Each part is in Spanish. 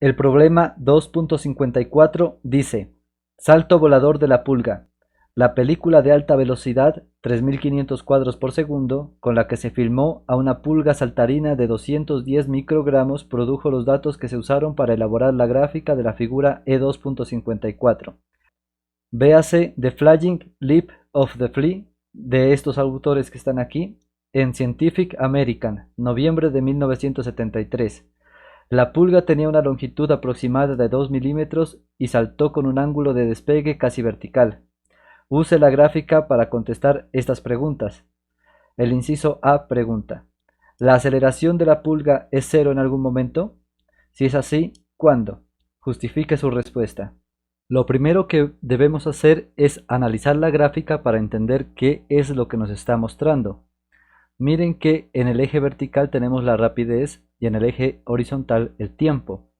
El problema 2.54 dice: salto volador de la pulga. La película de alta velocidad, 3500 cuadros por segundo, con la que se filmó a una pulga saltarina de 210 microgramos, produjo los datos que se usaron para elaborar la gráfica de la figura E2.54. Véase The Flying Leap of the Flea, de estos autores que están aquí, en Scientific American, noviembre de 1973. La pulga tenía una longitud aproximada de 2 milímetros y saltó con un ángulo de despegue casi vertical. Use la gráfica para contestar estas preguntas. El inciso A pregunta: ¿la aceleración de la pulga es cero en algún momento? Si es así, ¿cuándo? Justifique su respuesta. Lo primero que debemos hacer es analizar la gráfica para entender qué es lo que nos está mostrando. Miren que en el eje vertical tenemos la rapidez y en el eje horizontal el tiempo,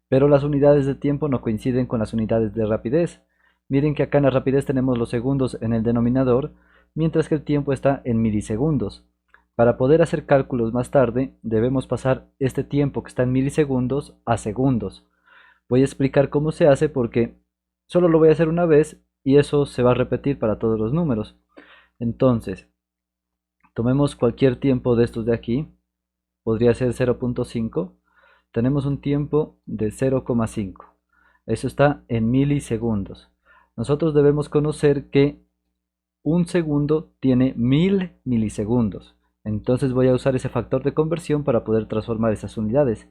pero las unidades de tiempo no coinciden con las unidades de rapidez. Miren que acá en la rapidez tenemos los segundos en el denominador, mientras que el tiempo está en milisegundos. Para poder hacer cálculos más tarde, debemos pasar este tiempo que está en milisegundos a segundos. Voy a explicar cómo se hace porque solo lo voy a hacer una vez y eso se va a repetir para todos los números. Entonces, tomemos cualquier tiempo de estos de aquí, podría ser 0.5, tenemos un tiempo de 0,5, eso está en milisegundos. Nosotros debemos conocer que un segundo tiene 1000 milisegundos, entonces voy a usar ese factor de conversión para poder transformar esas unidades.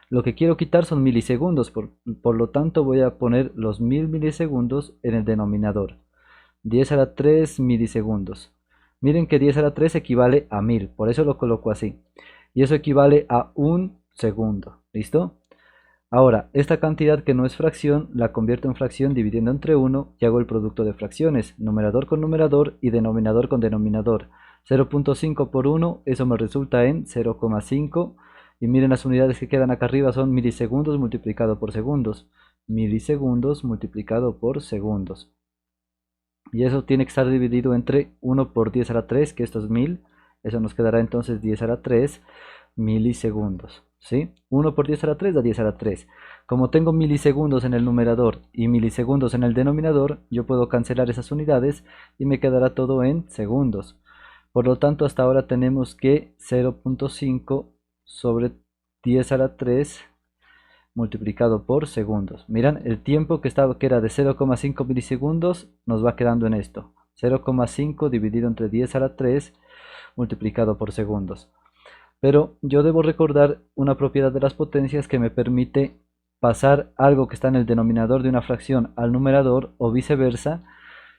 Lo que quiero quitar son milisegundos, por lo tanto voy a poner los 1000 milisegundos en el denominador. 10 a la 3 milisegundos. Miren que 10 a la 3 equivale a 1000, por eso lo coloco así. Y eso equivale a un segundo. ¿Listo? Ahora, esta cantidad que no es fracción, la convierto en fracción dividiendo entre 1 y hago el producto de fracciones, numerador con numerador y denominador con denominador. 0.5 por 1, eso me resulta en 0,5. Y miren, las unidades que quedan acá arriba son milisegundos multiplicado por segundos. Milisegundos multiplicado por segundos. Y eso tiene que estar dividido entre 1 por 10 a la 3, que esto es 1000. Eso nos quedará entonces 10 a la 3 milisegundos. ¿Sí? 1 por 10 a la 3 da 10 a la 3. Como tengo milisegundos en el numerador y milisegundos en el denominador, yo puedo cancelar esas unidades y me quedará todo en segundos. Por lo tanto, hasta ahora tenemos que 0.5 sobre 10 a la 3 multiplicado por segundos. Miran, el tiempo que era de 0,5 milisegundos nos va quedando en esto. 0,5 dividido entre 10 a la 3 multiplicado por segundos. Pero yo debo recordar una propiedad de las potencias que me permite pasar algo que está en el denominador de una fracción al numerador o viceversa,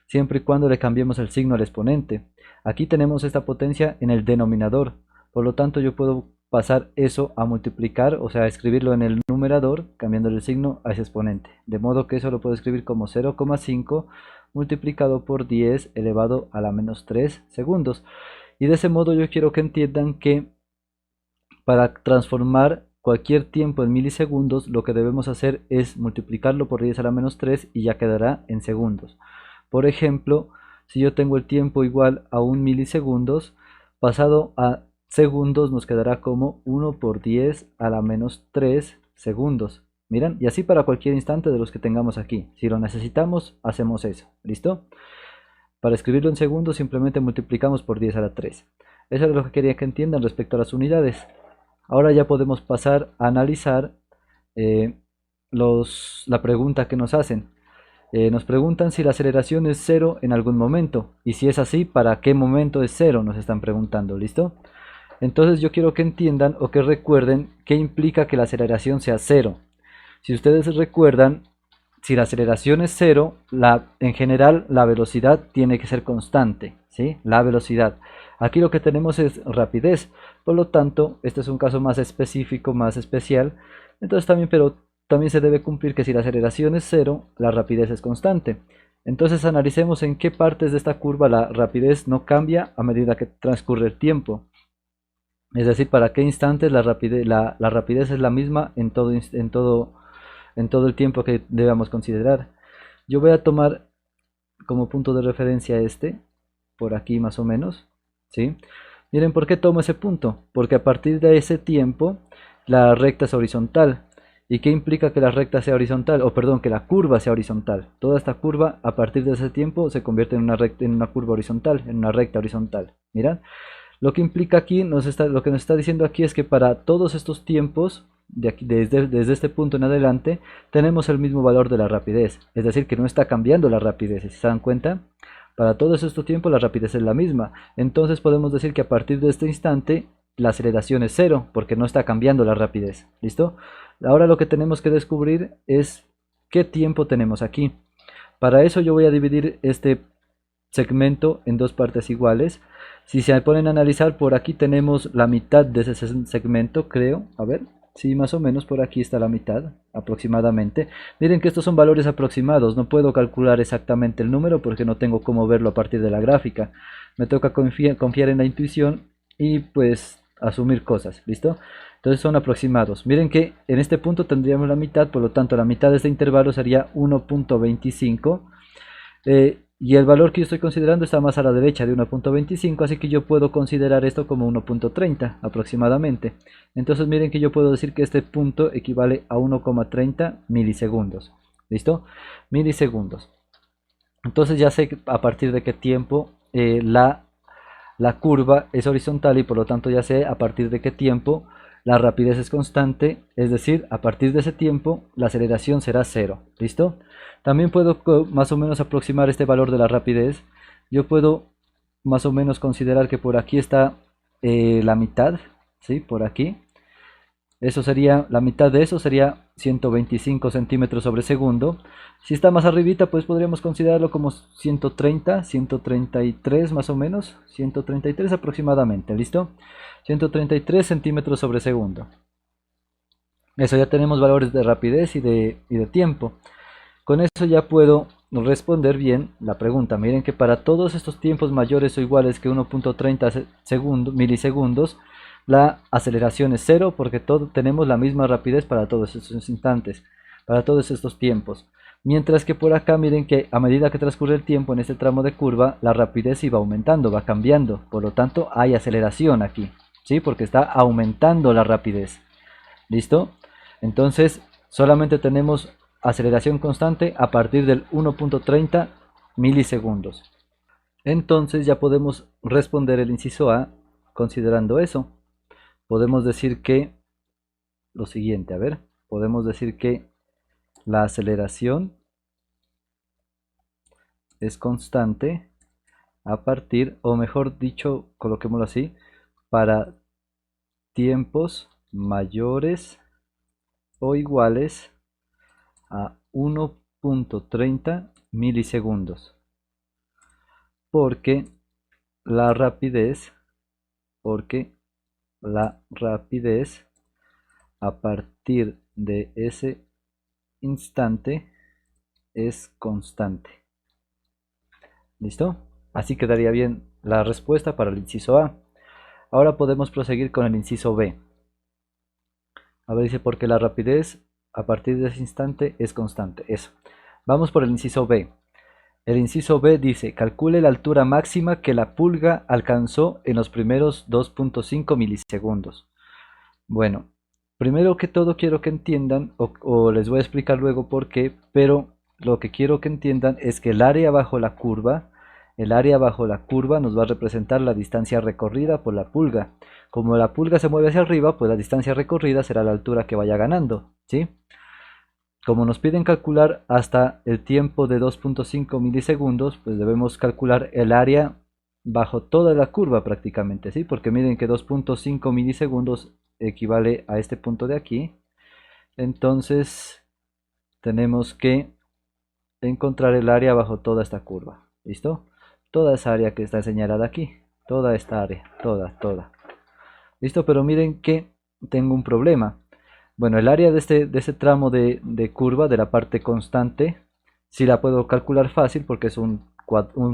siempre y cuando le cambiemos el signo al exponente. Aquí tenemos esta potencia en el denominador, por lo tanto yo puedo pasar eso a multiplicar, o sea, escribirlo en el numerador, cambiando el signo a ese exponente. De modo que eso lo puedo escribir como 0,5 multiplicado por 10 elevado a la menos 3 segundos. Y de ese modo yo quiero que entiendan que para transformar cualquier tiempo en milisegundos, lo que debemos hacer es multiplicarlo por 10 a la menos 3 y ya quedará en segundos. Por ejemplo, si yo tengo el tiempo igual a 1 milisegundos, pasado a segundos nos quedará como 1 por 10 a la menos 3 segundos. Miran, y así para cualquier instante de los que tengamos aquí. Si lo necesitamos, hacemos eso. ¿Listo? Para escribirlo en segundos simplemente multiplicamos por 10 a la 3. Eso es lo que quería que entiendan respecto a las unidades. Ahora ya podemos pasar a analizar la pregunta que nos hacen. Nos preguntan si la aceleración es cero en algún momento. Y si es así, ¿para qué momento es cero? Nos están preguntando, ¿listo? Entonces yo quiero que entiendan o que recuerden qué implica que la aceleración sea cero. Si ustedes recuerdan, si la aceleración es cero, en general la velocidad tiene que ser constante, ¿sí? La velocidad. Aquí lo que tenemos es rapidez, por lo tanto, este es un caso más específico, más especial. Entonces pero también se debe cumplir que si la aceleración es cero, la rapidez es constante. Entonces analicemos en qué partes de esta curva la rapidez no cambia a medida que transcurre el tiempo. Es decir, para qué instantes la rapidez es la misma en todo el tiempo que debamos considerar. Yo voy a tomar como punto de referencia por aquí más o menos, ¿sí? Miren por qué tomo ese punto, porque a partir de ese tiempo la recta es horizontal ¿Y qué implica que la recta sea horizontal? O perdón, que la curva sea horizontal. Toda esta curva a partir de ese tiempo se convierte en una recta, en una curva horizontal, en una recta horizontal. Mirad, lo que implica aquí, lo que nos está diciendo aquí es que para todos estos tiempos, de aquí, desde este punto en adelante, tenemos el mismo valor de la rapidez. Es decir, que no está cambiando la rapidez, si se dan cuenta. Para todos estos tiempos la rapidez es la misma. Entonces podemos decir que a partir de este instante la aceleración es cero, porque no está cambiando la rapidez. ¿Listo? Ahora lo que tenemos que descubrir es qué tiempo tenemos aquí. Para eso yo voy a dividir este segmento en dos partes iguales. Si se ponen a analizar, por aquí tenemos la mitad de ese segmento, creo. A ver, sí, más o menos por aquí está la mitad, aproximadamente. Miren que estos son valores aproximados, no puedo calcular exactamente el número porque no tengo cómo verlo a partir de la gráfica. Me toca confiar en la intuición y pues asumir cosas, ¿listo? Entonces son aproximados. Miren que en este punto tendríamos la mitad, por lo tanto la mitad de este intervalo sería 1.25. Y el valor que yo estoy considerando está más a la derecha de 1.25, así que yo puedo considerar esto como 1.30 aproximadamente. Entonces miren que yo puedo decir que este punto equivale a 1,30 milisegundos. ¿Listo? Milisegundos. Entonces ya sé a partir de qué tiempo la curva es horizontal y por lo tanto ya sé a partir de qué tiempo la rapidez es constante, es decir, a partir de ese tiempo la aceleración será cero. ¿Listo? También puedo más o menos aproximar este valor de la rapidez. Yo puedo más o menos considerar que por aquí está la mitad, ¿sí? Por aquí. Eso sería, la mitad de eso sería 125 centímetros sobre segundo. Si está más arribita, pues podríamos considerarlo como 130, 133 más o menos, 133 aproximadamente, ¿listo? 133 centímetros sobre segundo. Eso ya tenemos valores de rapidez y de tiempo. Con eso ya puedo responder bien la pregunta. Miren que para todos estos tiempos mayores o iguales que 1.30 milisegundos, la aceleración es cero porque tenemos la misma rapidez para todos estos instantes, para todos estos tiempos. Mientras que por acá miren que a medida que transcurre el tiempo en este tramo de curva, la rapidez iba aumentando, va cambiando. Por lo tanto, hay aceleración aquí, ¿sí? Porque está aumentando la rapidez. ¿Listo? Entonces, solamente tenemos aceleración constante a partir del 1.30 milisegundos. Entonces ya podemos responder el inciso A considerando eso. Podemos decir que lo siguiente, a ver, podemos decir que la aceleración es constante a partir, o mejor dicho, coloquémoslo así, para tiempos mayores o iguales a 1.30 milisegundos. Porque la rapidez, porque la rapidez a partir de ese instante es constante. ¿Listo? Así quedaría bien la respuesta para el inciso A. Ahora podemos proseguir con el inciso B. A ver, dice porque la rapidez a partir de ese instante es constante. Eso. Vamos por el inciso B. El inciso B dice, calcule la altura máxima que la pulga alcanzó en los primeros 2.5 milisegundos. Bueno, primero que todo quiero que entiendan, o les voy a explicar luego por qué, pero lo que quiero que entiendan es que el área bajo la curva nos va a representar la distancia recorrida por la pulga. Como la pulga se mueve hacia arriba, pues la distancia recorrida será la altura que vaya ganando, ¿sí? Como nos piden calcular hasta el tiempo de 2.5 milisegundos, pues debemos calcular el área bajo toda la curva prácticamente, ¿sí? Porque miren que 2.5 milisegundos equivale a este punto de aquí. Entonces tenemos que encontrar el área bajo toda esta curva, ¿listo? Toda esa área que está señalada aquí, toda esta área, toda. ¿Listo? Pero miren que tengo un problema. Bueno, el área de este tramo de curva, de la parte constante, sí la puedo calcular fácil porque es un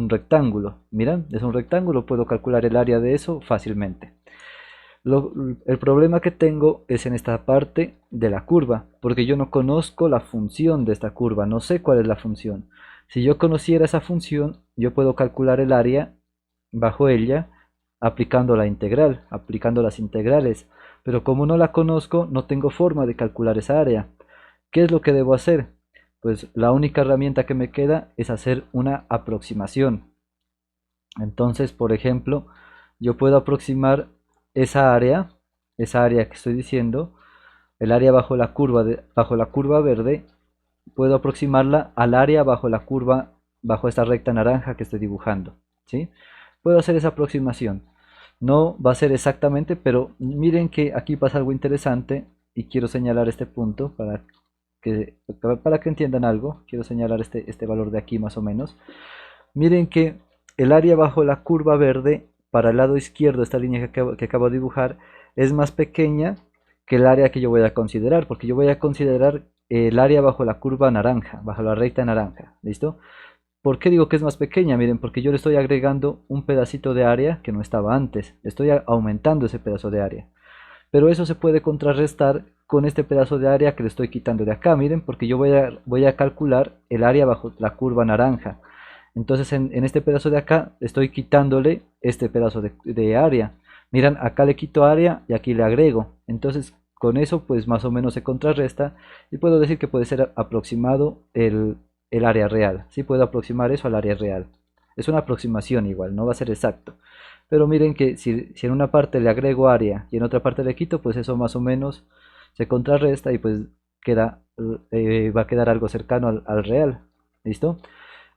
rectángulo. Miren, es un rectángulo, puedo calcular el área de eso fácilmente. El problema que tengo es en esta parte de la curva, porque yo no conozco la función de esta curva, no sé cuál es la función. Si yo conociera esa función, yo puedo calcular el área bajo ella aplicando la integral, aplicando las integrales. Pero como no la conozco, no tengo forma de calcular esa área. ¿Qué es lo que debo hacer? Pues la única herramienta que me queda es hacer una aproximación. Entonces, por ejemplo, yo puedo aproximar esa área que estoy diciendo, el área bajo la curva verde, puedo aproximarla al área bajo la curva, bajo esta recta naranja que estoy dibujando, ¿sí? Puedo hacer esa aproximación. No va a ser exactamente, pero miren que aquí pasa algo interesante y quiero señalar este punto que, para que entiendan algo. Quiero señalar este valor de aquí más o menos. Miren que el área bajo la curva verde, para el lado izquierdo, esta línea que acabo de dibujar, es más pequeña que el área que yo voy a considerar, porque yo voy a considerar el área bajo la curva naranja, bajo la recta naranja, ¿listo? ¿Por qué digo que es más pequeña? Miren, porque yo le estoy agregando un pedacito de área que no estaba antes, estoy aumentando ese pedazo de área, pero eso se puede contrarrestar con este pedazo de área que le estoy quitando de acá, miren, porque yo voy a calcular el área bajo la curva naranja. Entonces en este pedazo de acá estoy quitándole este pedazo de área. Miran, acá le quito área y aquí le agrego. Entonces con eso pues más o menos se contrarresta y puedo decir que puede ser aproximado el área real. Sí puedo aproximar eso al área real. Es una aproximación igual, no va a ser exacto. Pero miren que si en una parte le agrego área y en otra parte le quito, pues eso más o menos se contrarresta y pues va a quedar algo cercano al real. ¿Listo?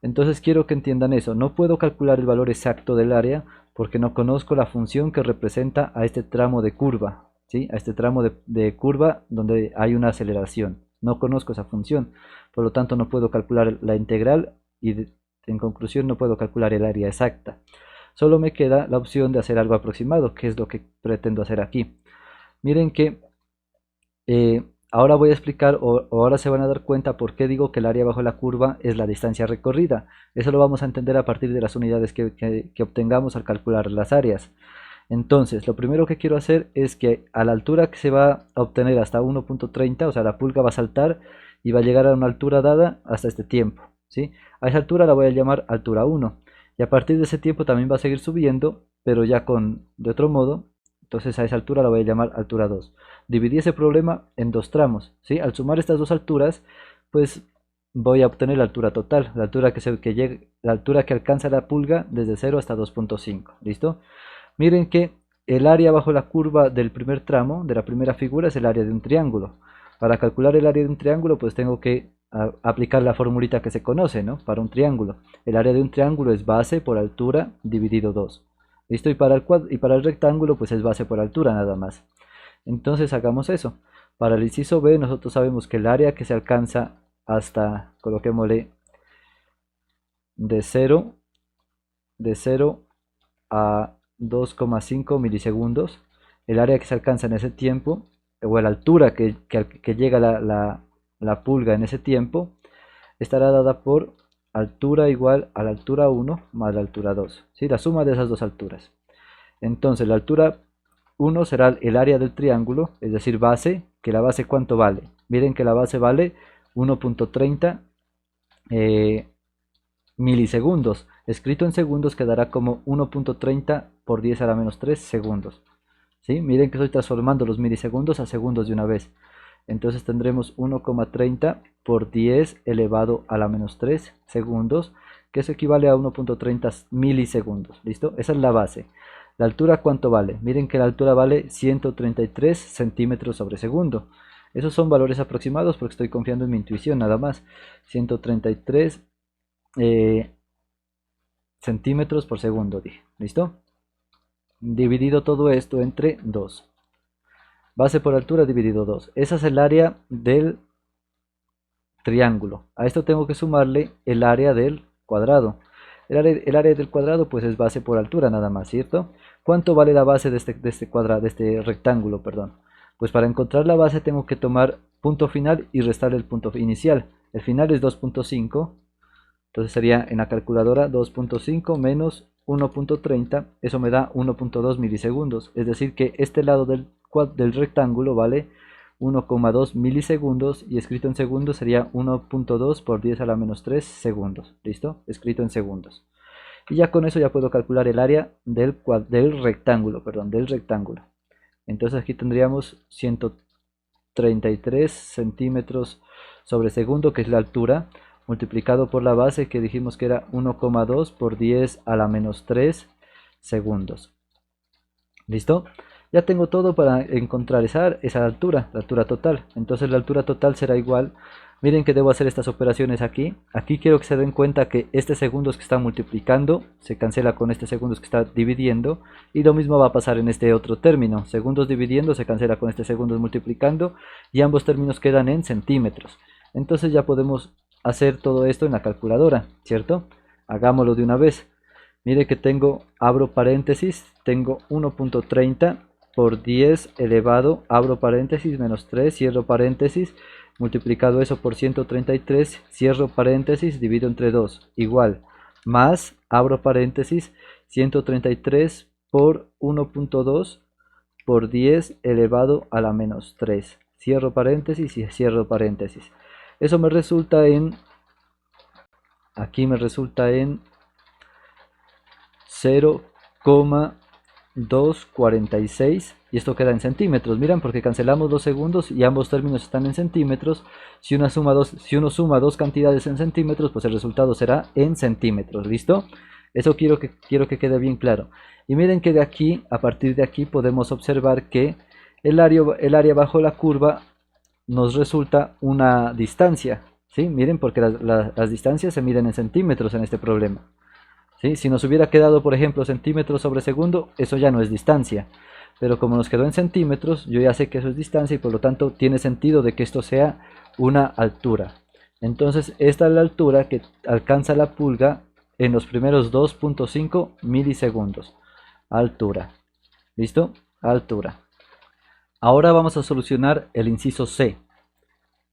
Entonces quiero que entiendan eso. No puedo calcular el valor exacto del área porque no conozco la función que representa a este tramo de curva, ¿sí? A este tramo de curva donde hay una aceleración. No conozco esa función, por lo tanto no puedo calcular la integral y en conclusión no puedo calcular el área exacta. Solo me queda la opción de hacer algo aproximado, que es lo que pretendo hacer aquí. Miren que ahora voy a explicar, o ahora se van a dar cuenta por qué digo que el área bajo la curva es la distancia recorrida. Eso lo vamos a entender a partir de las unidades que obtengamos al calcular las áreas. Entonces, lo primero que quiero hacer es que a la altura que se va a obtener hasta 1.30, o sea, la pulga va a saltar y va a llegar a una altura dada hasta este tiempo, ¿sí? A esa altura la voy a llamar altura 1. Y a partir de ese tiempo también va a seguir subiendo, pero ya de otro modo. Entonces a esa altura la voy a llamar altura 2. Dividí ese problema en dos tramos, ¿sí? Al sumar estas dos alturas, pues voy a obtener la altura total, la altura que alcanza la pulga desde 0 hasta 2.5, ¿listo? Miren que el área bajo la curva del primer tramo, de la primera figura, es el área de un triángulo. Para calcular el área de un triángulo, pues tengo que aplicar la formulita que se conoce, ¿no? Para un triángulo. El área de un triángulo es base por altura dividido 2. ¿Listo? Y para el rectángulo, pues es base por altura nada más. Entonces hagamos eso. Para el inciso B, nosotros sabemos que el área que se alcanza hasta, coloquémosle, de 0, de 0 a 2,5 milisegundos, el área que se alcanza en ese tiempo, o la altura que llega la pulga en ese tiempo, estará dada por altura igual a la altura 1 más la altura 2, ¿sí? La suma de esas dos alturas. Entonces la altura 1 será el área del triángulo, es decir, base, que la base ¿cuánto vale? Miren que la base vale 1.30 milisegundos. Escrito en segundos quedará como 1.30 por 10 a la menos 3 segundos. ¿Sí? Miren que estoy transformando los milisegundos a segundos de una vez. Entonces tendremos 1,30 por 10 elevado a la menos 3 segundos, que eso equivale a 1.30 milisegundos. ¿Listo? Esa es la base. ¿La altura cuánto vale? Miren que la altura vale 133 centímetros sobre segundo. Esos son valores aproximados porque estoy confiando en mi intuición nada más. 133 centímetros por segundo, dije. ¿Listo? Dividido todo esto entre 2. Base por altura dividido 2. Esa es el área del triángulo. A esto tengo que sumarle el área del cuadrado. El área del cuadrado pues es base por altura nada más, ¿cierto? ¿Cuánto vale la base de este cuadrado, de este rectángulo, perdón? Pues para encontrar la base tengo que tomar punto final y restar el punto inicial. El final es 2.5. Entonces sería en la calculadora 2.5 menos 1.30, eso me da 1.2 milisegundos. Es decir que este lado del rectángulo vale 1,2 milisegundos y escrito en segundos sería 1.2 por 10 a la menos 3 segundos. ¿Listo? Escrito en segundos. Y ya con eso ya puedo calcular el área del rectángulo, perdón, del rectángulo. Entonces aquí tendríamos 133 centímetros sobre segundo, que es la altura, multiplicado por la base que dijimos que era 1,2 por 10 a la menos 3 segundos. ¿Listo? Ya tengo todo para encontrar esa altura, la altura total. Entonces la altura total será igual. Miren que debo hacer estas operaciones aquí. Aquí quiero que se den cuenta que este segundos que está multiplicando se cancela con este segundos que está dividiendo. Y lo mismo va a pasar en este otro término. Segundos dividiendo se cancela con este segundos multiplicando. Y ambos términos quedan en centímetros. Entonces ya podemos hacer todo esto en la calculadora, ¿cierto? Hagámoslo de una vez. Mire que tengo, abro paréntesis, tengo 1.30 por 10 elevado, abro paréntesis, menos 3, cierro paréntesis, multiplicado eso por 133, cierro paréntesis, divido entre 2, igual, más, abro paréntesis, 133 por 1.2 por 10 elevado a la menos 3, cierro paréntesis y cierro paréntesis. Eso me resulta en, aquí me resulta en 0,246 y esto queda en centímetros. Miren, porque cancelamos los segundos y ambos términos están en centímetros. Si uno suma dos cantidades en centímetros, pues el resultado será en centímetros. ¿Listo? Eso quiero que quede bien claro. Y miren que de aquí, a partir de aquí, podemos observar que el área bajo la curva nos resulta una distancia. ¿Sí? Miren, porque las distancias se miden en centímetros en este problema. ¿Sí? Si nos hubiera quedado, por ejemplo, centímetros sobre segundo, eso ya no es distancia. Pero como nos quedó en centímetros, yo ya sé que eso es distancia y por lo tanto tiene sentido de que esto sea una altura. Entonces, esta es la altura que alcanza la pulga en los primeros 2.5 milisegundos. Altura. ¿Listo? Altura. Ahora vamos a solucionar el inciso C.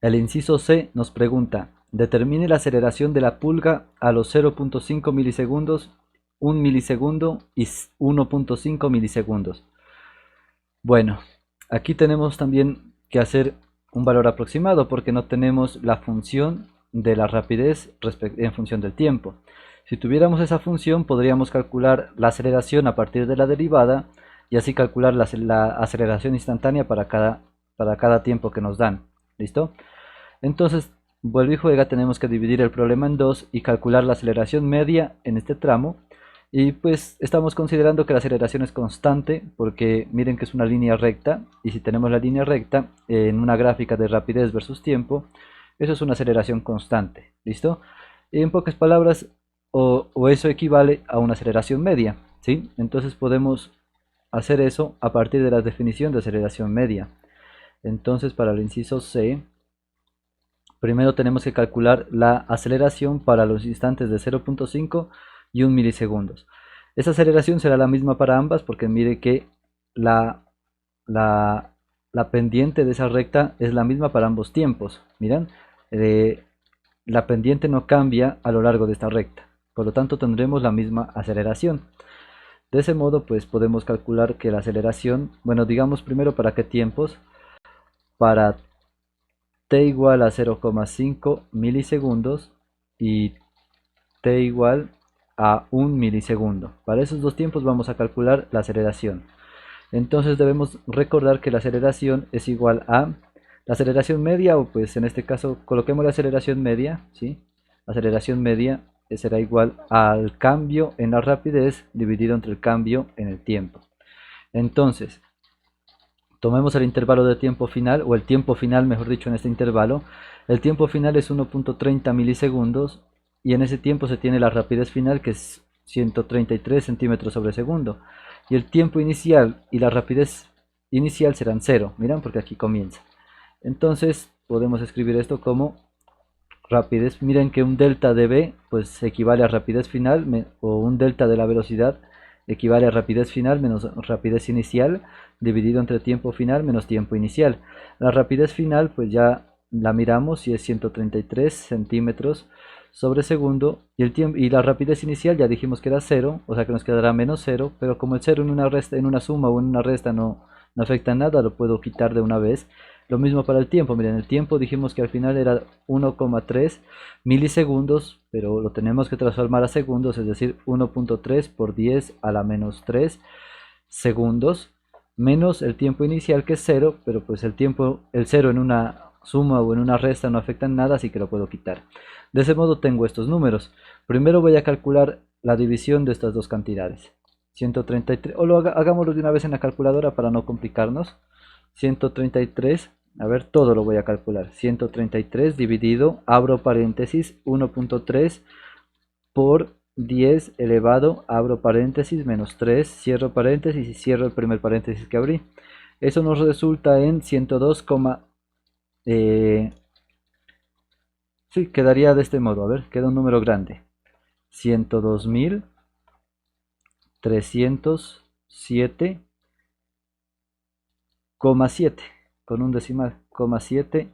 El inciso C nos pregunta: determine la aceleración de la pulga a los 0.5 milisegundos, 1 milisegundo y 1.5 milisegundos. Bueno, aquí tenemos también que hacer un valor aproximado porque no tenemos la función de la rapidez en función del tiempo. Si tuviéramos esa función, podríamos calcular la aceleración a partir de la derivada y así calcular la aceleración instantánea para cada tiempo que nos dan. ¿Listo? Entonces, vuelve y juega, tenemos que dividir el problema en dos y calcular la aceleración media en este tramo. Y pues estamos considerando que la aceleración es constante porque miren que es una línea recta, y si tenemos la línea recta en una gráfica de rapidez versus tiempo, eso es una aceleración constante. ¿Listo? Y en pocas palabras, o eso equivale a una aceleración media, ¿sí? Entonces podemos hacer eso a partir de la definición de aceleración media. Entonces, para el inciso C, primero tenemos que calcular la aceleración para los instantes de 0.5 y 1 milisegundos. Esa aceleración será la misma para ambas porque mire que la pendiente de esa recta es la misma para ambos tiempos. Miren, la pendiente no cambia a lo largo de esta recta. Por lo tanto tendremos la misma aceleración. De ese modo pues podemos calcular que la aceleración, bueno, digamos primero para qué tiempos. Para t igual a 0,5 milisegundos y t igual a 1 milisegundo. Para esos dos tiempos vamos a calcular la aceleración. Entonces debemos recordar que la aceleración es igual a la aceleración media, o pues en este caso coloquemos la aceleración media, ¿sí? La aceleración media será igual al cambio en la rapidez dividido entre el cambio en el tiempo. Entonces, tomemos el intervalo de tiempo final, o el tiempo final mejor dicho en este intervalo. El tiempo final es 1.30 milisegundos y en ese tiempo se tiene la rapidez final que es 133 centímetros sobre segundo. Y el tiempo inicial y la rapidez inicial serán 0, miren porque aquí comienza. Entonces podemos escribir esto como rapidez. Miren que un delta de b pues equivale a rapidez final, o un delta de la velocidad equivale a rapidez final menos rapidez inicial dividido entre tiempo final menos tiempo inicial. La rapidez final pues ya la miramos y es 133 centímetros sobre segundo, y la rapidez inicial ya dijimos que era 0, o sea que nos quedará menos 0, pero como el 0 en una suma o en una resta no afecta en nada, lo puedo quitar de una vez. Lo mismo para el tiempo, miren, el tiempo dijimos que al final era 1,3 milisegundos, pero lo tenemos que transformar a segundos, es decir, 1.3 por 10 a la menos 3 segundos. menos el tiempo inicial que es 0, pero pues el 0 en una suma o en una resta no afecta en nada, así que lo puedo quitar. De ese modo tengo estos números. Primero voy a calcular la división de estas dos cantidades. 133, o hagámoslo de una vez en la calculadora para no complicarnos. 133, a ver, todo lo voy a calcular. 133 dividido, abro paréntesis, 1.3 por 10 elevado, abro paréntesis, menos 3, cierro paréntesis y cierro el primer paréntesis que abrí. Eso nos resulta en 102, sí, quedaría de este modo, a ver, queda un número grande. 102.307,7 con un decimal, 7,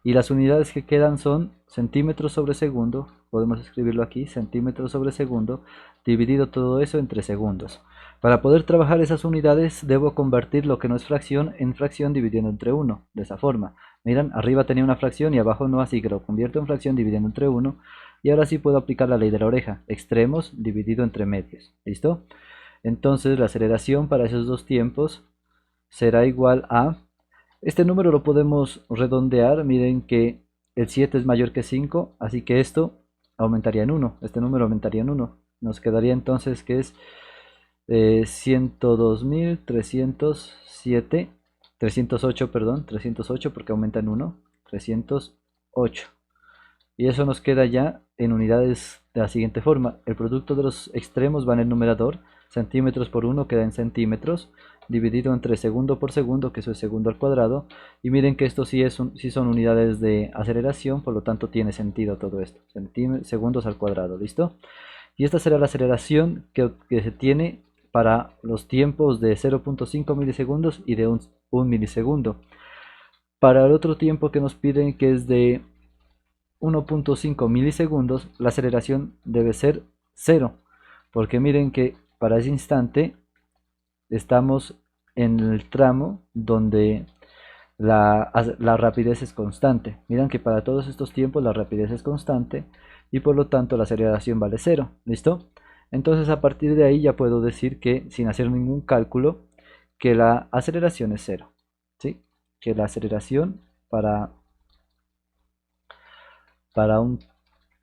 y las unidades que quedan son centímetros sobre segundo, podemos escribirlo aquí, centímetros sobre segundo, dividido todo eso entre segundos. Para poder trabajar esas unidades debo convertir lo que no es fracción en fracción dividiendo entre 1, de esa forma. Miren, arriba tenía una fracción y abajo no, así que lo convierto en fracción dividiendo entre 1, y ahora sí puedo aplicar la ley de la oreja, extremos dividido entre medios, ¿listo? Entonces la aceleración para esos dos tiempos será igual a... Este número lo podemos redondear, miren que el 7 es mayor que 5, así que esto aumentaría en 1, este número aumentaría en 1. Nos quedaría entonces que es 102.307, 308, perdón, 308 porque aumenta en 1, 308. Y eso nos queda ya en unidades de la siguiente forma. El producto de los extremos va en el numerador, centímetros por 1 queda en centímetros, dividido entre segundo por segundo, que eso es segundo al cuadrado. Y miren que esto sí son unidades de aceleración, por lo tanto tiene sentido todo esto. Segundos al cuadrado, ¿listo? Y esta será la aceleración que se tiene para los tiempos de 0.5 milisegundos y de 1 milisegundo. Para el otro tiempo que nos piden, que es de 1.5 milisegundos, la aceleración debe ser 0, porque miren que para ese instante estamos en el tramo donde la rapidez es constante. Miren que para todos estos tiempos la rapidez es constante y por lo tanto la aceleración vale 0, ¿listo? Entonces a partir de ahí ya puedo decir que, sin hacer ningún cálculo, que la aceleración es 0, ¿sí? Que la aceleración para un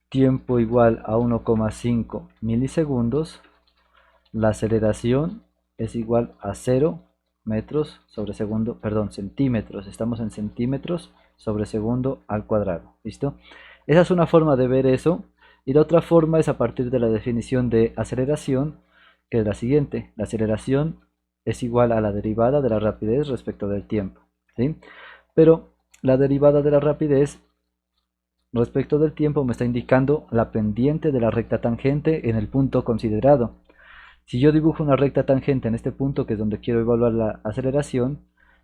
tiempo igual a 1,5 milisegundos, la aceleración es igual a 0 metros sobre segundo, perdón, centímetros, estamos en centímetros sobre segundo al cuadrado, ¿listo? Esa es una forma de ver eso, y la otra forma es a partir de la definición de aceleración, que es la siguiente: la aceleración es igual a la derivada de la rapidez respecto del tiempo, ¿sí? Pero la derivada de la rapidez respecto del tiempo me está indicando la pendiente de la recta tangente en el punto considerado. Si yo dibujo una recta tangente en este punto, que es donde quiero evaluar la aceleración,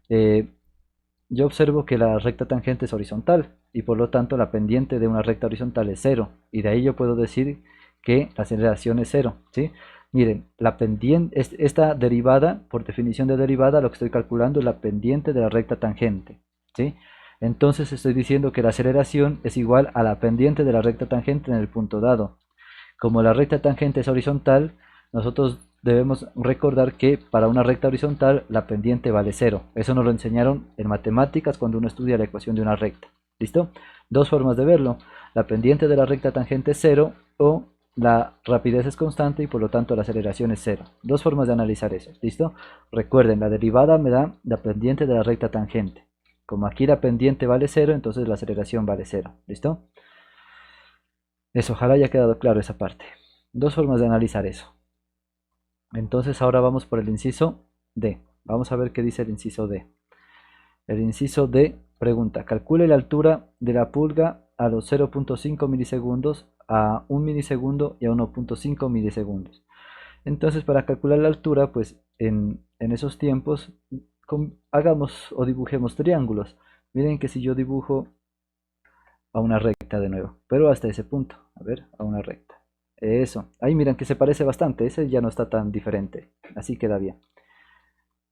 yo observo que la recta tangente es horizontal y por lo tanto la pendiente de una recta horizontal es 0, y de ahí yo puedo decir que la aceleración es 0, ¿sí? Miren, la pendiente, esta derivada, por definición de derivada, lo que estoy calculando es la pendiente de la recta tangente, ¿sí? Entonces estoy diciendo que la aceleración es igual a la pendiente de la recta tangente en el punto dado. Como la recta tangente es horizontal, nosotros debemos recordar que para una recta horizontal la pendiente vale 0. Eso nos lo enseñaron en matemáticas cuando uno estudia la ecuación de una recta. ¿Listo? Dos formas de verlo: la pendiente de la recta tangente es 0, o la rapidez es constante y por lo tanto la aceleración es 0. Dos formas de analizar eso. ¿Listo? Recuerden, la derivada me da la pendiente de la recta tangente. Como aquí la pendiente vale 0, entonces la aceleración vale 0. ¿Listo? Eso, ojalá haya quedado claro esa parte. Dos formas de analizar eso. Entonces ahora vamos por el inciso D. Vamos a ver qué dice el inciso D. El inciso D pregunta: calcule la altura de la pulga a los 0.5 milisegundos, a 1 milisegundo y a 1.5 milisegundos. Entonces, para calcular la altura, pues en esos tiempos hagamos o dibujemos triángulos. Miren que si yo dibujo a una recta de nuevo, pero hasta ese punto, a ver, a una recta. Eso, ahí miran que se parece bastante, ese ya no está tan diferente, así queda bien.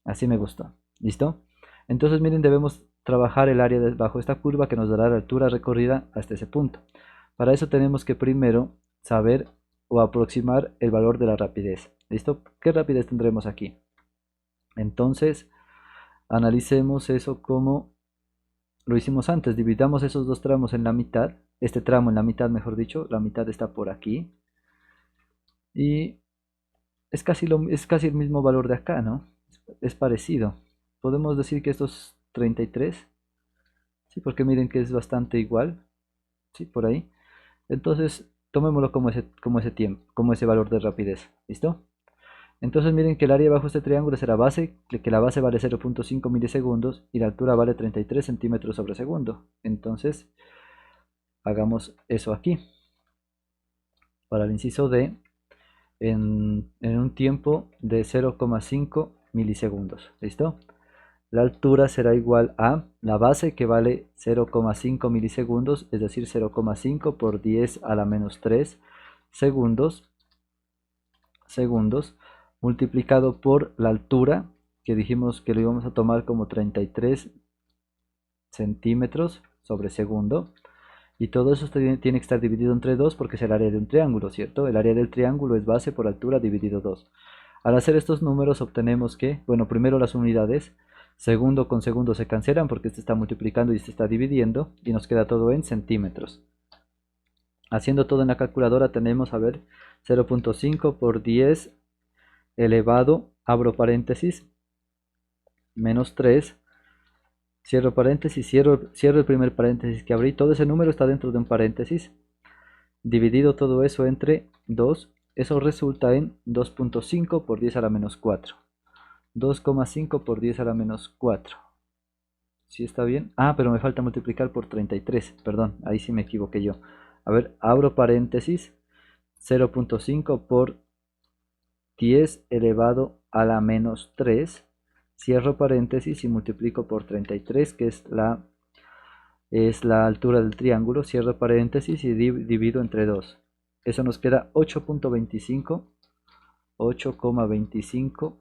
Así me gustó, ¿listo? Entonces miren, debemos trabajar el área bajo esta curva que nos dará la altura recorrida hasta ese punto. Para eso tenemos que primero saber o aproximar el valor de la rapidez, ¿listo? ¿Qué rapidez tendremos aquí? Entonces, Analicemos eso como lo hicimos antes. Dividamos esos dos tramos en la mitad. Este tramo en la mitad, mejor dicho. La mitad está por aquí. Y es casi el mismo valor de acá, ¿no? Es parecido. Podemos decir que esto es 33. Sí, porque miren que es bastante igual. Sí, por ahí. Entonces, tomémoslo como ese tiempo, como ese valor de rapidez. ¿Listo? Entonces miren que el área bajo este triángulo será base, que la base vale 0.5 milisegundos y la altura vale 33 centímetros sobre segundo. Entonces, hagamos eso aquí. Para el inciso D, en un tiempo de 0,5 milisegundos. ¿Listo? La altura será igual a la base, que vale 0,5 milisegundos, es decir, 0,5 por 10 a la menos 3 segundos, multiplicado por la altura, que dijimos que lo íbamos a tomar como 33 centímetros sobre segundo. Y todo eso tiene que estar dividido entre 2 porque es el área de un triángulo, ¿cierto? El área del triángulo es base por altura dividido 2. Al hacer estos números obtenemos que, bueno, primero las unidades, segundo con segundo se cancelan porque este está multiplicando y este está dividiendo, y nos queda todo en centímetros. Haciendo todo en la calculadora tenemos, a ver, 0.5 por 10 elevado, abro paréntesis, menos 3, cierro paréntesis, cierro el primer paréntesis que abrí, todo ese número está dentro de un paréntesis, dividido todo eso entre 2, eso resulta en 2.5 por 10 a la menos 4. 2,5 por 10 a la menos 4. ¿Sí está bien? Ah, pero me falta multiplicar por 33. Perdón, ahí sí me equivoqué yo. A ver, abro paréntesis. 0.5 por 10 elevado a la menos 3. Cierro paréntesis y multiplico por 33, que es la altura del triángulo. Cierro paréntesis y divido entre 2. Eso nos queda 8.25. 8,25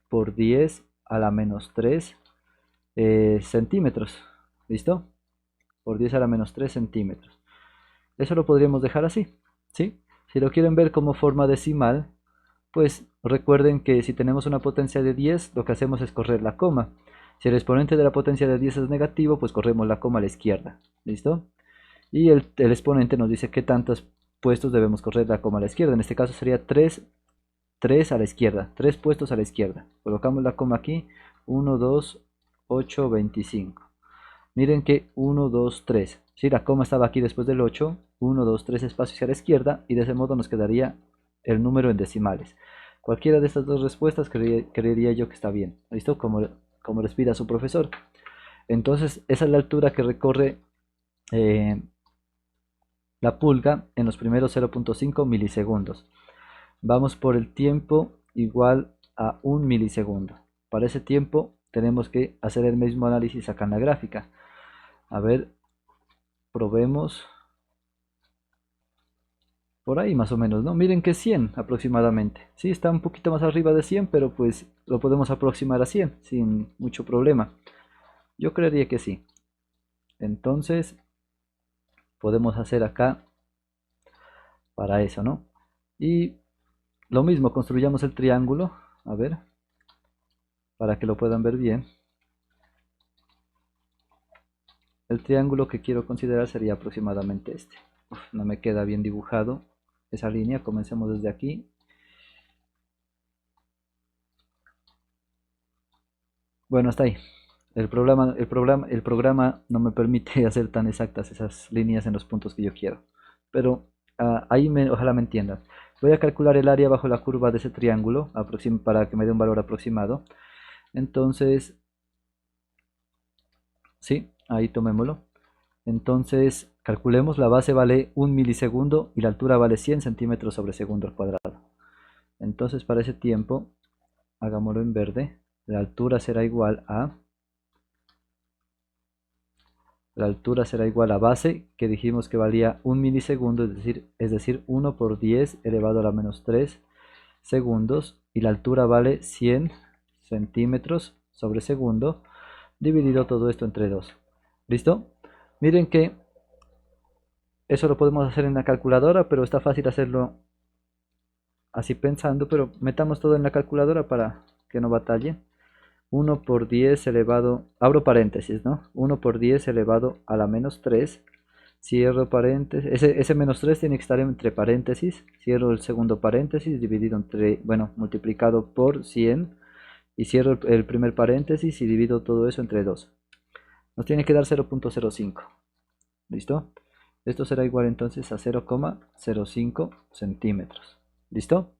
por 10 a la menos 3 centímetros. ¿Listo? Por 10 a la menos 3 centímetros. Eso lo podríamos dejar así. ¿Sí? Si lo quieren ver como forma decimal, pues recuerden que si tenemos una potencia de 10, lo que hacemos es correr la coma. Si el exponente de la potencia de 10 es negativo, pues corremos la coma a la izquierda. ¿Listo? Y el exponente nos dice qué tantos puestos debemos correr la coma a la izquierda. En este caso sería 3 a la izquierda, 3 puestos a la izquierda. Colocamos la coma aquí, 1, 2, 8, 25. Miren que 1, 2, 3. Si la coma estaba aquí después del 8, 1, 2, 3 espacios a la izquierda, y de ese modo nos quedaría el número en decimales. Cualquiera de estas dos respuestas creería yo que está bien. ¿Listo? Como les pida su profesor. Entonces, esa es la altura que recorre la pulga en los primeros 0.5 milisegundos. Vamos por el tiempo igual a 1 milisegundo. Para ese tiempo tenemos que hacer el mismo análisis acá en la gráfica. A ver, probemos. Por ahí más o menos, ¿no? Miren que 100 aproximadamente. Sí, está un poquito más arriba de 100, pero pues lo podemos aproximar a 100 sin mucho problema. Yo creería que sí. Entonces, podemos hacer acá para eso, ¿no? Y lo mismo, construyamos el triángulo. A ver, para que lo puedan ver bien. El triángulo que quiero considerar sería aproximadamente este. Uf, no me queda bien dibujado esa línea. Comencemos desde aquí. Bueno, hasta ahí. El programa no me permite hacer tan exactas esas líneas en los puntos que yo quiero. Pero ahí ojalá me entiendan. Voy a calcular el área bajo la curva de ese triángulo para que me dé un valor aproximado. Entonces, sí, ahí tomémoslo. Entonces, calculemos, la base vale 1 milisegundo y la altura vale 100 centímetros sobre segundo al cuadrado. Entonces, para ese tiempo, hagámoslo en verde. La altura será igual a base, que dijimos que valía 1 milisegundo, es decir 1 por 10 elevado a la menos 3 segundos, y la altura vale 100 centímetros sobre segundo, dividido todo esto entre 2. ¿Listo? Miren que eso lo podemos hacer en la calculadora, pero está fácil hacerlo así pensando, pero metamos todo en la calculadora para que no batallen. 1 por 10 elevado, abro paréntesis, ¿no? 1 por 10 elevado a la menos 3, cierro paréntesis, ese menos 3 tiene que estar entre paréntesis, cierro el segundo paréntesis, dividido entre, bueno, multiplicado por 100, y cierro el primer paréntesis y divido todo eso entre 2. Nos tiene que dar 0.05, ¿listo? Esto será igual entonces a 0,05 centímetros, ¿listo?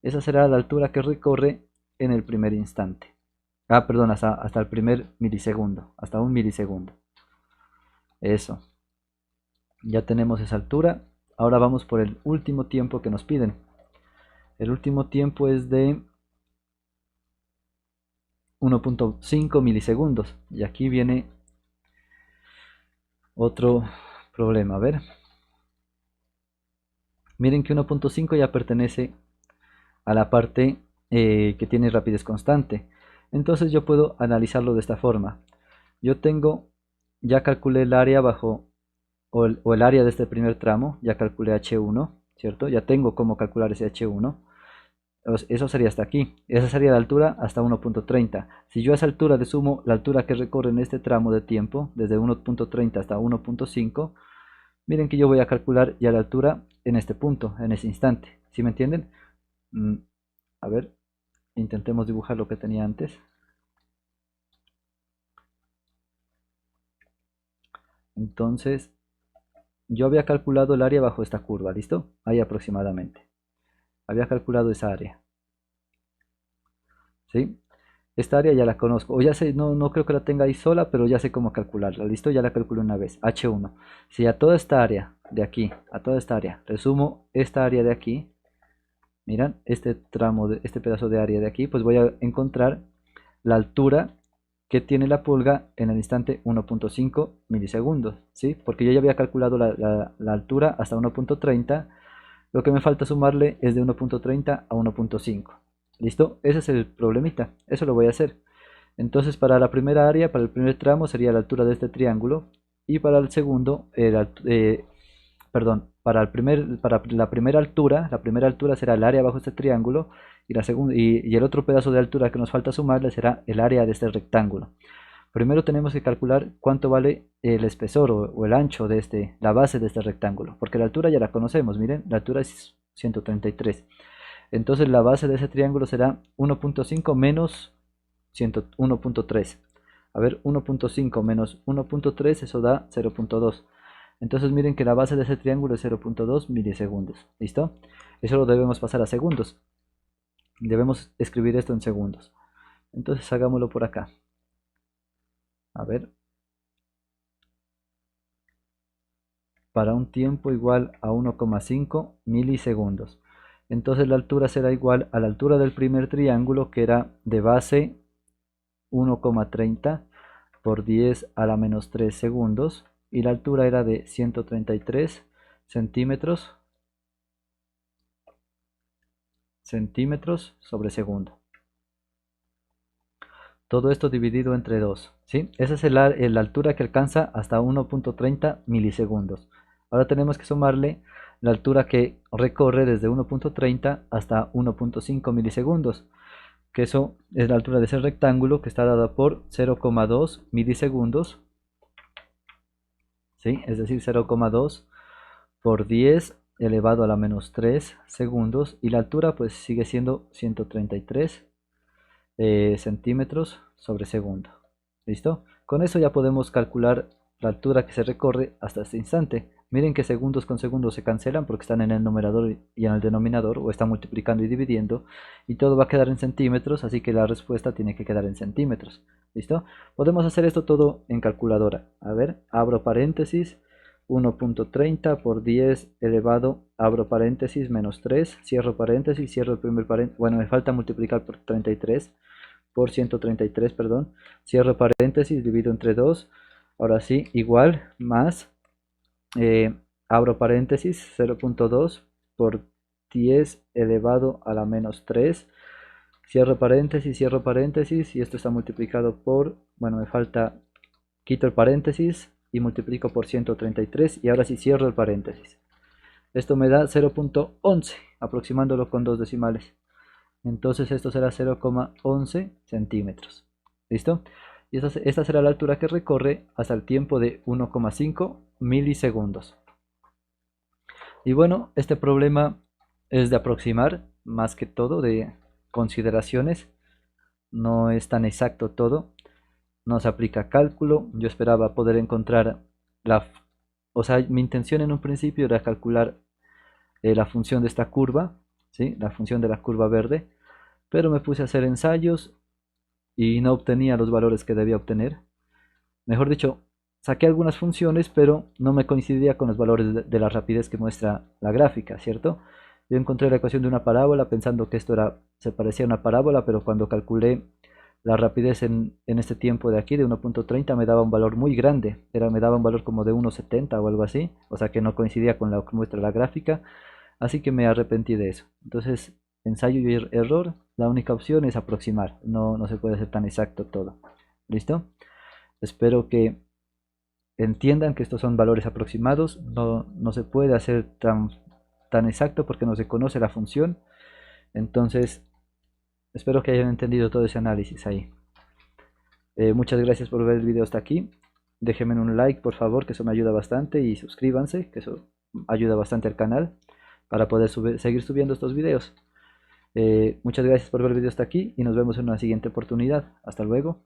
Esa será la altura que recorre en el primer instante. Ah, perdón, hasta el primer milisegundo, hasta un milisegundo. Eso. Ya tenemos esa altura. Ahora vamos por el último tiempo que nos piden. El último tiempo es de 1.5 milisegundos. Y aquí viene otro problema. A ver. Miren que 1.5 ya pertenece a la parte que tiene rapidez constante. Entonces yo puedo analizarlo de esta forma. Yo tengo, ya calculé el área bajo, o el área de este primer tramo, ya calculé H1, ¿cierto? Ya tengo cómo calcular ese H1. Eso sería hasta aquí. Esa sería la altura hasta 1.30. Si yo a esa altura le sumo la altura que recorre en este tramo de tiempo, desde 1.30 hasta 1.5, miren que yo voy a calcular ya la altura en este punto, en ese instante. ¿Sí me entienden? A ver, intentemos dibujar lo que tenía antes. Entonces, yo había calculado el área bajo esta curva, ¿listo? Ahí aproximadamente. Había calculado esa área. ¿Sí? Esta área ya la conozco. O ya sé, no creo que la tenga ahí sola, pero ya sé cómo calcularla. ¿Listo? Ya la calculé una vez. H1. Si a toda esta área de aquí, a toda esta área, le sumo esta área de aquí, miran, este tramo, este pedazo de área de aquí, pues voy a encontrar la altura que tiene la pulga en el instante 1.5 milisegundos, ¿sí? Porque yo ya había calculado la altura hasta 1.30, lo que me falta sumarle es de 1.30 a 1.5, ¿listo? Ese es el problemita, eso lo voy a hacer. Entonces para la primera área, para el primer tramo sería la altura de este triángulo, y para el segundo, perdón, para la primera altura será el área bajo este triángulo, y, y el otro pedazo de altura que nos falta sumarle será el área de este rectángulo. Primero tenemos que calcular cuánto vale el espesor o el ancho de la base de este rectángulo, porque la altura ya la conocemos, miren, la altura es 133. Entonces la base de ese triángulo será 1.5 menos 1.3. A ver, 1.5 menos 1.3, eso da 0.2. Entonces miren que la base de ese triángulo es 0.2 milisegundos. ¿Listo? Eso lo debemos pasar a segundos. Debemos escribir esto en segundos. Entonces hagámoslo por acá. A ver. Para un tiempo igual a 1,5 milisegundos. Entonces la altura será igual a la altura del primer triángulo, que era de base 1,30 por 10 a la menos 3 segundos. Y la altura era de 133 centímetros sobre segundo. Todo esto dividido entre 2, ¿sí? Esa es la altura que alcanza hasta 1.30 milisegundos. Ahora tenemos que sumarle la altura que recorre desde 1.30 hasta 1.5 milisegundos, que eso es la altura de ese rectángulo, que está dada por 0,2 milisegundos, ¿sí? Es decir, 0,2 por 10 elevado a la menos 3 segundos, y la altura pues sigue siendo 133 centímetros sobre segundo. ¿Listo? Con eso ya podemos calcular la altura que se recorre hasta este instante. Miren que segundos con segundos se cancelan porque están en el numerador y en el denominador, o están multiplicando y dividiendo, y todo va a quedar en centímetros, así que la respuesta tiene que quedar en centímetros. ¿Listo? Podemos hacer esto todo en calculadora. A ver, abro paréntesis, 1.30 por 10 elevado, abro paréntesis, menos 3, cierro paréntesis, cierro el primer paréntesis, bueno, me falta multiplicar por 33, por 133, perdón, cierro paréntesis, divido entre 2, ahora sí, igual, más, abro paréntesis, 0.2 por 10 elevado a la menos 3, cierro paréntesis, y esto está multiplicado por, bueno, me falta, quito el paréntesis y multiplico por 133, y ahora sí cierro el paréntesis. Esto me da 0.11, aproximándolo con dos decimales. Entonces esto será 0,11 centímetros. ¿Listo? Y esta será la altura que recorre hasta el tiempo de 1,5 milisegundos. Y bueno, este problema es de aproximar, más que todo, de consideraciones. No es tan exacto todo. No se aplica cálculo. Yo esperaba poder encontrar la... O sea, mi intención en un principio era calcular la función de esta curva, ¿sí? La función de la curva verde. Pero me puse a hacer ensayos y no obtenía los valores que debía obtener. Mejor dicho, saqué algunas funciones, pero no me coincidía con los valores de la rapidez que muestra la gráfica, ¿cierto? Yo encontré la ecuación de una parábola pensando que esto se parecía a una parábola, pero cuando calculé la rapidez en este tiempo de aquí, de 1,30, me daba un valor muy grande. Me daba un valor como de 1,70 o algo así, o sea que no coincidía con lo que muestra la gráfica, así que me arrepentí de eso. Entonces, ensayo y error, la única opción es aproximar, no se puede hacer tan exacto todo. ¿Listo? Espero que entiendan que estos son valores aproximados, no se puede hacer tan exacto porque no se conoce la función. Entonces, espero que hayan entendido todo ese análisis ahí. Muchas gracias por ver el video hasta aquí. Déjenme un like, por favor, que eso me ayuda bastante, y suscríbanse, que eso ayuda bastante al canal para poder seguir subiendo estos videos. Muchas gracias por ver el video hasta aquí y nos vemos en una siguiente oportunidad. Hasta luego.